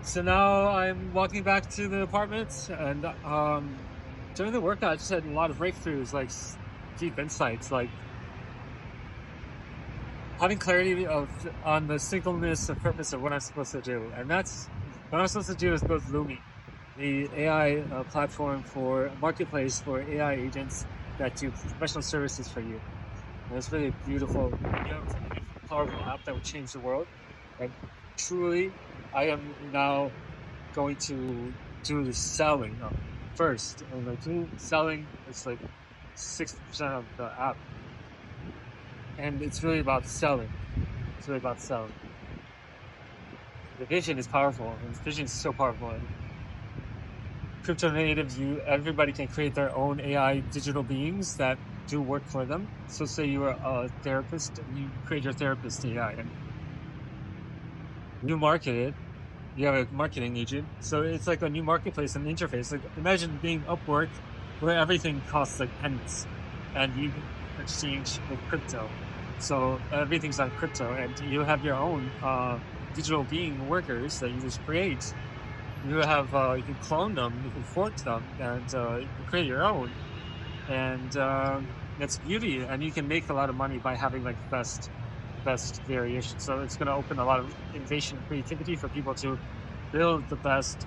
So now I'm walking back to the apartment, and during the workout, I just had a lot of breakthroughs, like deep insights, like having clarity of on the singleness of purpose of what I'm supposed to do, and that's what I'm supposed to do is build Lumi, the AI platform for marketplace for AI agents that do professional services for you. And it's really beautiful, powerful app that would change the world. And truly, I am now going to do the selling first. And like doing selling is like 60% of the app. And it's really about selling. It's really about selling. The vision is powerful. And the vision is so powerful. And crypto natives, everybody can create their own AI digital beings that do work for them. So say you are a therapist and you create your therapist AI and you market it. You have a marketing agent, so it's like a new marketplace and interface. Like imagine being Upwork, where everything costs like pennies, and you exchange with crypto. So everything's on crypto, and you have your own digital being workers that you just create. You have you can clone them, you can fork them, and you can create your own. And that's beauty, and you can make a lot of money by having like best variation. So it's going to open a lot of innovation and creativity for people to build the best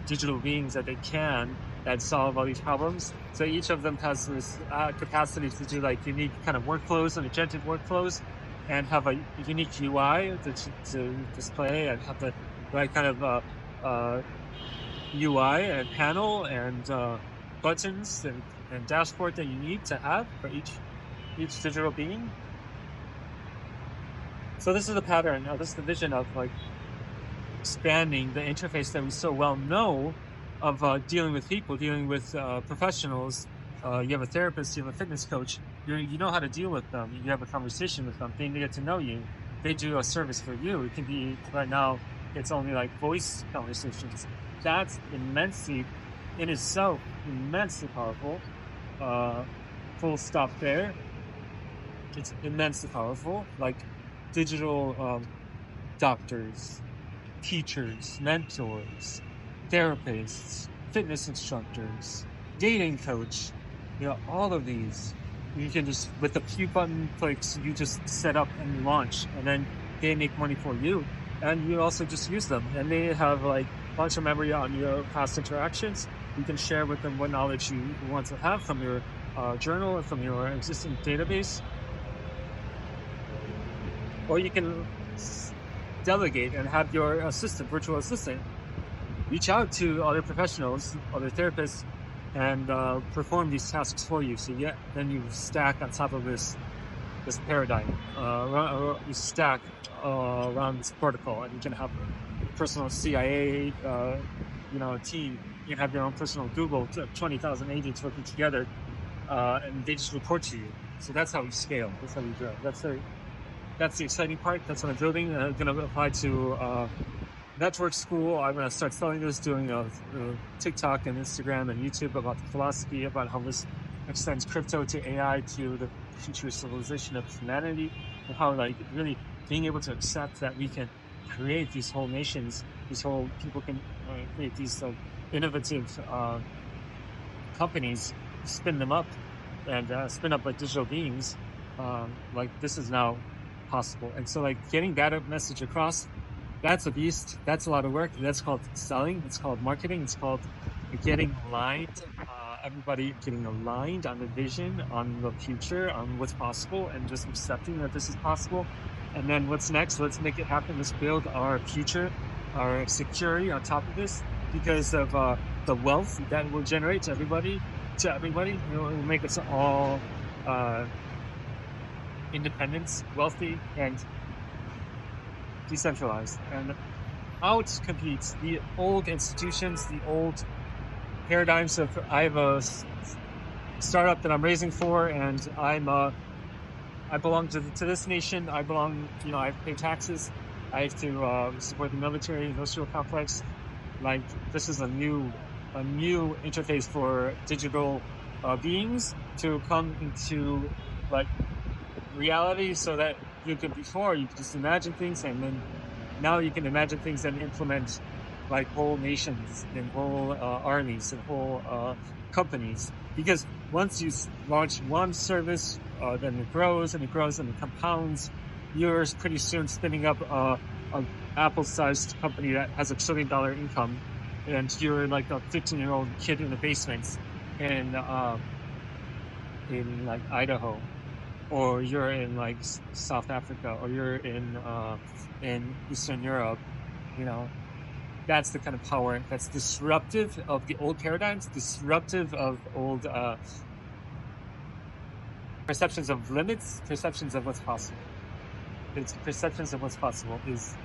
digital beings that they can that solve all these problems. So each of them has this capacity to do like unique kind of workflows and agentic workflows and have a unique UI to display and have the right kind of UI and panel and buttons and dashboard that you need to have for each digital being. So this is the pattern. This is the vision of like expanding the interface that we so well know of dealing with people, dealing with professionals. You have a therapist, you have a fitness coach. You know how to deal with them. You have a conversation with them. They get to know you. They do a service for you. It can be right now. It's only like voice conversations. That's immensely, in itself, immensely powerful. Full stop there. It's immensely powerful. Like digital doctors, teachers, mentors, therapists, fitness instructors, dating coach, all of these, you can just, with a few button clicks, you just set up and launch, and then they make money for you. And you also just use them, and they have like a bunch of memory on your past interactions. You can share with them what knowledge you want to have from your journal, from your existing database, or you can delegate and have your assistant, virtual assistant, reach out to other professionals, other therapists, and perform these tasks for you. So then you stack on top of this paradigm, you stack around this protocol, and you can have a personal CIA, team. You can have your own personal Google, 20,000 agents working together, and they just report to you. So that's how we scale. That's how we grow. That's the exciting part. That's what I'm building. I'm going to apply to network school. I'm going to start selling this, doing TikTok and Instagram and YouTube about the philosophy, about how this extends crypto to AI to the future civilization of humanity, and how like really being able to accept that we can create these whole nations, these whole people can create these innovative companies, spin them up and spin up like digital beings. Like this is now possible. And so like getting that message across, that's a beast. That's a lot of work. That's called selling. It's called marketing. It's called getting aligned. Everybody getting aligned on the vision, on the future, on what's possible, and just accepting that this is possible. And then what's next? Let's make it happen. Let's build our future, our security on top of this, because of the wealth that will generate to everybody. It will make us all independent, wealthy, and decentralized, and out competes the old institutions, the old paradigms of. I have a startup that I'm raising for, and I belong to this nation. I belong, I have to pay taxes. I have to support the military, industrial complex. Like this is a new interface for digital beings to come into like reality, so that you could just imagine things, and then now you can imagine things and implement like whole nations and whole armies and whole companies. Because once you launch one service, then it grows and it grows and it compounds. You're pretty soon spinning up an Apple-sized company that has $1 trillion income, and you're like a 15-year-old kid in the basement in like Idaho, or you're in like South Africa, or you're in Eastern Europe. You know, that's the kind of power that's disruptive of the old paradigms, disruptive of old perceptions of limits, perceptions of what's possible. It's perceptions of what's possible is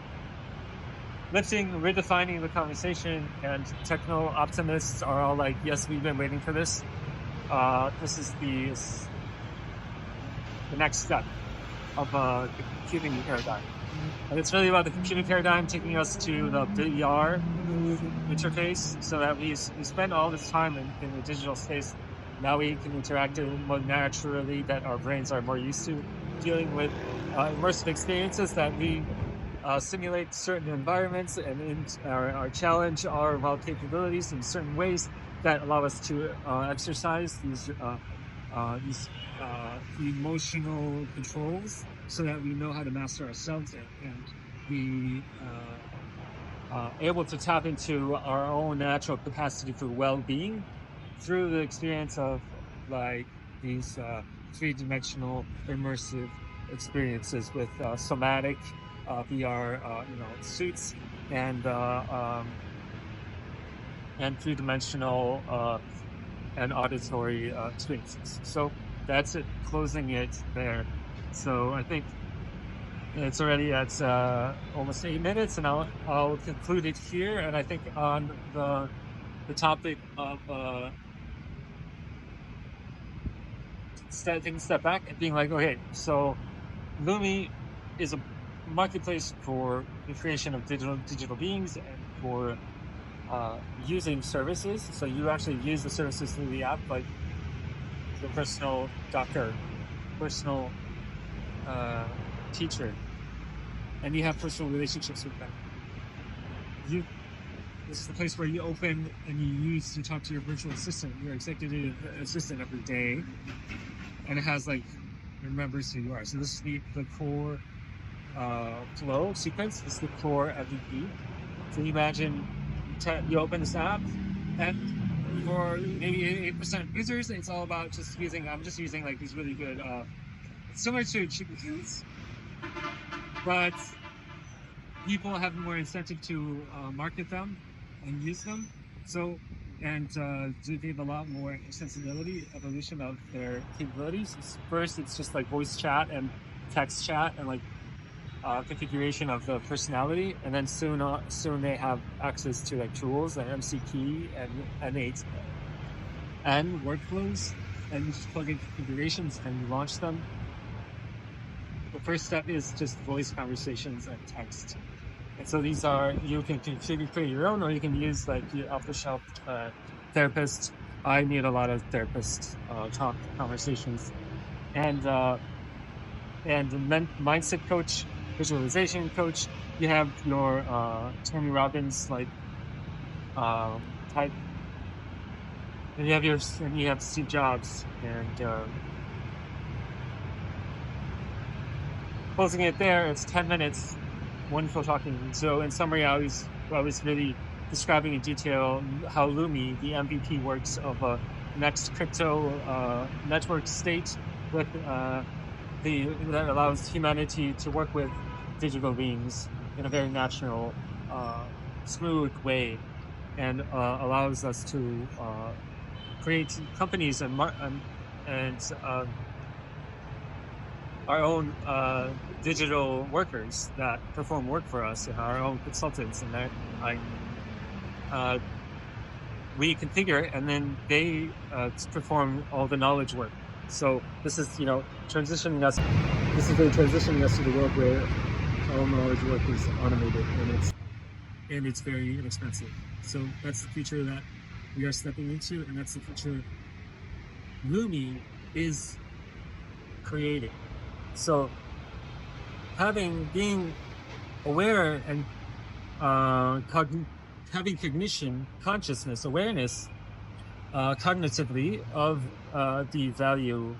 lifting, redefining the conversation, and techno optimists are all like, yes, we've been waiting for this. This is the next step of the computing paradigm. And it's really about the computing paradigm taking us to the VR interface, so that we spend all this time in the digital space. Now we can interact more naturally, that our brains are more used to dealing with immersive experiences, that we simulate certain environments and our challenge our capabilities in certain ways that allow us to exercise these emotional controls, so that we know how to master ourselves and be able to tap into our own natural capacity for well-being through the experience of like these three-dimensional immersive experiences with somatic VR suits and three-dimensional and auditory experiences. So that's it, closing it there. So I think it's already at almost 8 minutes, and I'll conclude it here. And I think on the topic of taking a step back and being like, okay, so Lumi is a marketplace for the creation of digital beings and for using services. So you actually use the services through the app, like the personal doctor, personal teacher, and you have personal relationships with them. This is the place where you open and you use to talk to your virtual assistant, your executive assistant every day, and it has like remembers who you are. So this is the core flow sequence. This is the core MVP. So you imagine you open this app, and for maybe 8% of users, it's all about just using. I'm just using like these really good, similar to chicken foods, but people have more incentive to market them and use them. So, and they have a lot more sensibility, evolution of their capabilities. First, it's just like voice chat and text chat and like configuration of the personality, and then soon they have access to like tools like MCP and N8 and workflows, and you just plug in configurations and you launch them. The first step is just voice conversations and text. And so these are, you can create your own, or you can use like the off-the-shelf therapist. I need a lot of therapist talk conversations, and mindset coach, visualization coach. You have your Tony Robbins like type, and you have Steve Jobs, and closing it there. It's 10 minutes. Wonderful talking. So in summary, I was really describing in detail how Lumi, the MVP, works of a next crypto network state with that allows humanity to work with digital beings in a very natural, smooth way, and allows us to create companies and our own digital workers that perform work for us, and our own consultants, and that we configure, and then they perform all the knowledge work. So this is transitioning us. This is really transitioning us to the world where all knowledge work is automated, and it's very inexpensive. So that's the future that we are stepping into, and that's the future Lumi is creating. So being aware and having cognition, consciousness, awareness, cognitively of the value,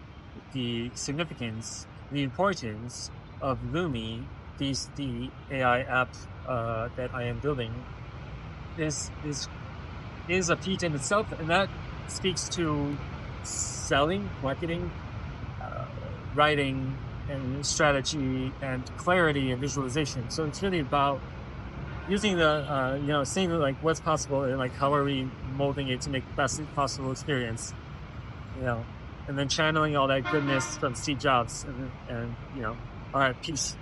the significance, the importance of Lumi, the AI app that I am building, is a feat in itself, and that speaks to selling, marketing, writing, and strategy, and clarity and visualization. So it's really about using the seeing like what's possible, and like how are we molding it to make the best possible experience, and then channeling all that goodness from Steve Jobs, and all right, peace.